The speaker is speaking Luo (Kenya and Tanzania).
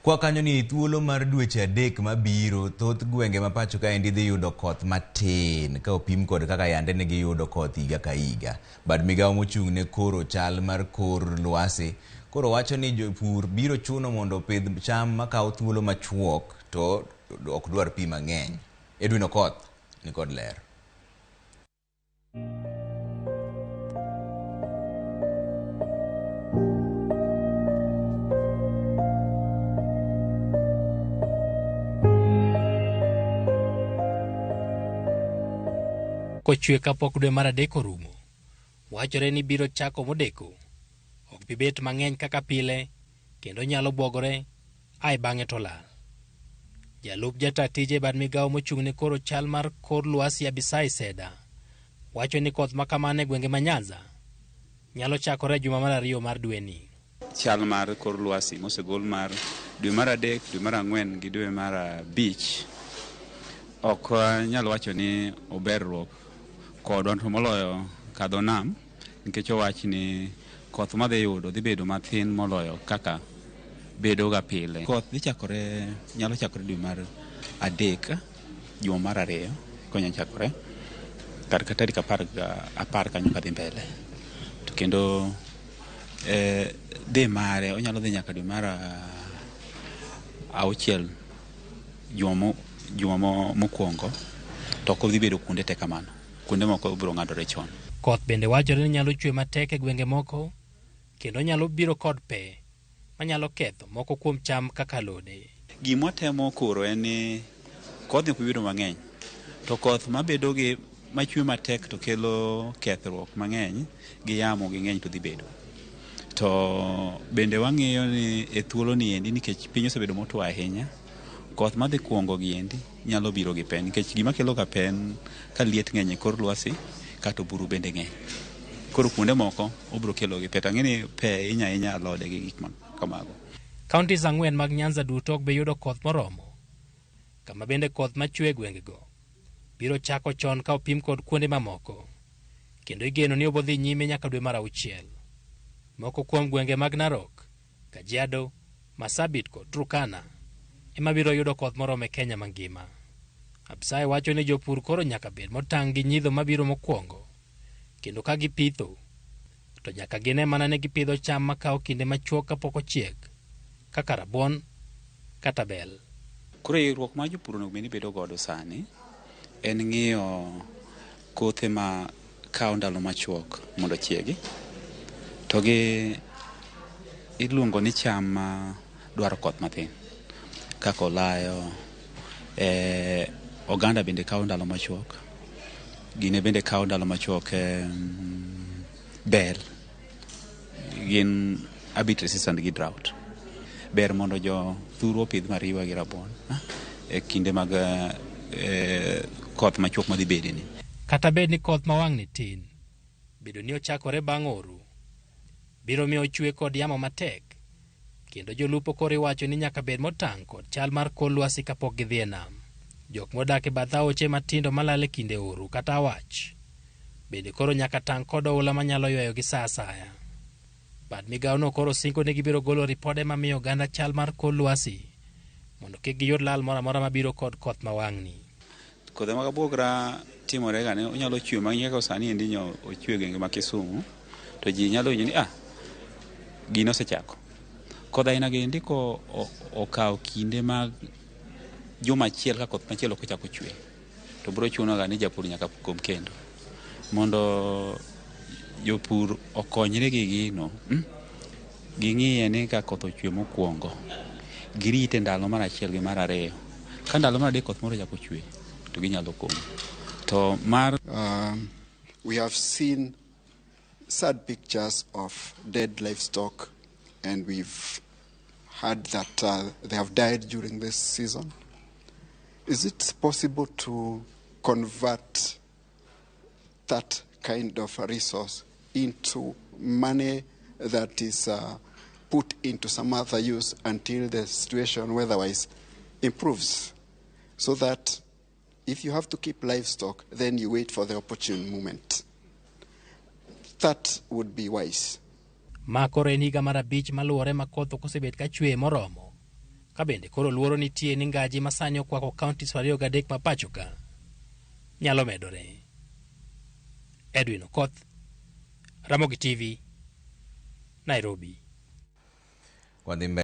Kwa kanyo ni thuolo mar dweche adek mabiro, thoth gwenge ma pacho ka endi dhi yudo koth matin ka opim kod kaka yande ne giyudo koth higa ka higa. Bad migawo mochung' ne koro chal mar kor lwasi koro wacho ni jopur biro chuno mondo opidh cham makawo thuolo machuok to ok dwar pi mang'eny. Edwin Koth ni kod ler. Kochwe kapok dwe mar adek orumo, wachore ni biro chako modeko, ok bibet mang'eny kaka pile, kendo nyalo bwogore, ai bang'e to lal. Jalup jata tije bad migawo mochung' ne koro chal mar kor lwasi Abisai Seda, wacho ni koth makamane gwenge ma Nyanza nyalo chakore juma mar 2 mar dwe ni. Chal mar kor lwasi mosegol mar dwe mar adek, dwe mar 4 gi dwe mar 5 ok nyalo wacho ni oberruok kodwa to moloyo kadho nam, nikech owach ni koth ma dhi yudo dhi bedo matin moloyo kaka bedo ga pile. Koth nyalo chakore dwe mar adek, juma mar 2 konya chakore kar tarik 10 kanyo kadhi mbele, to kendo dhi mare onyalo dhi nyaka dwe mar 6 juma mokwongo, to ok dhi bedo kuonde te kamano, kuonde moko biro ng'adore chon. Koth bende wachore ni nyalo chwe matek e gwenge moko, kendo nyalo biro kod pe manyalo ketho moko kuom cham kaka alode. Gima temo koro en ni koth ok biro mang'eny, to koth mabedo gi machwe matek to kelo kethruok mang'eny gi yamo gi ng'eny to dhi bedo. To bende wang'eyo ni e thuolo ni endi, nikech piny osebedo motwo ahinya, koth madhi kuongo gi endi nyalo biro gi pe, nikech gima kelo ga pe ka liet ng'eny e kor lwasi kato buru bende ng'eny. Koro kuonde moko obiro kelo gi pe, tang'eni pe inya alode gi gik kamago. Counties 4 mag Nyanza duto ok be yudo koth moromo, kama bende koth machwe e gwengego biro chako chon ka opim kod kuonde mamoko, kendo igeno ni obodhi nyime nyaka dwe mar 6. Moko kuom gwenge mag Narok, Kajiado, Marsabit kod Turkana ema biro yudo koth moromo e Kenya mangima. Abisai wacho ni jopur koro nyaka bed motang' gi nyidho mabiro mokwongo, kendo ka gipitho to nyaka gine mana ne gipidho cham makawo kinde machuok kapok ochiek, kaka rabuon kata bel. Koro riwruok ma jopur onego bed ni bedo godo sani en ng'iyo kothe ma kawo ndalo machuok mondo ochiegi, to gi iluongo ni cham ma dwaro koth matin kaka olayo, oganda bende kawo ndalo machuok, gine bende kawo ndalo machuok, bel gin a bit resistant gi drought. Ber mondo jo thuru opidh mariwa gi rabuon e kinde mag koth machuok madhi bede ni. Kata bed ni koth mawang' ni tin, bedo ni ochakore bang' oro biro miyo chwe kod yamo matek, kendo jolupo koro iwacho ni nyaka bed motang' kod chal mar kor lwasi kapok gidhi e nam. Jok modak e bath aoche matindo malal e kinde oro kata awach bende koro nyaka tang' kod oula manyalo ywayo gi sa asaya. Bad migawono koro singo ni gibiro golo ripode mamiyo oganda chal mar kor lwasi mondo kik giyud lal moro amora mabiro kod koth mawang'ni. Kodhe mag abwogra timore ga ne onyalo chwe mang'eny kaka sani endi ochwe gwenge ma Kisumu, to ji nyalo winjo ni gino osechako. Kodh aina gi endi ko okawo kinde mag juma achiel ka koth machielo kochako chwe, to biro chuno ga ni japur nyaka kom kendo mondo jopur okonyre gi gino. Ging'iye ni ka koth ochwe mokwongo, girite ndalo mar 1 gi mar 2. Ka ndalo mar 3 koth moro chako chwe to ginyalo komo. To mar we have seen sad pictures of dead livestock, and we've heard that they have died during this season. Is it possible to convert that kind of a resource into money that is put into some other use until the situation weather-wise improves, so that if you have to keep livestock, then you wait for the opportune moment? That would be wise. Makoro en higa mar 5 maluwore ma koth ok osebet ka chwe moromo, ka bende koro luoro nitie ni ngaji masani okwako kauntis 23 ma pacho ka nyalo medore. Edwin Koth, Ramogi TV, Nairobi.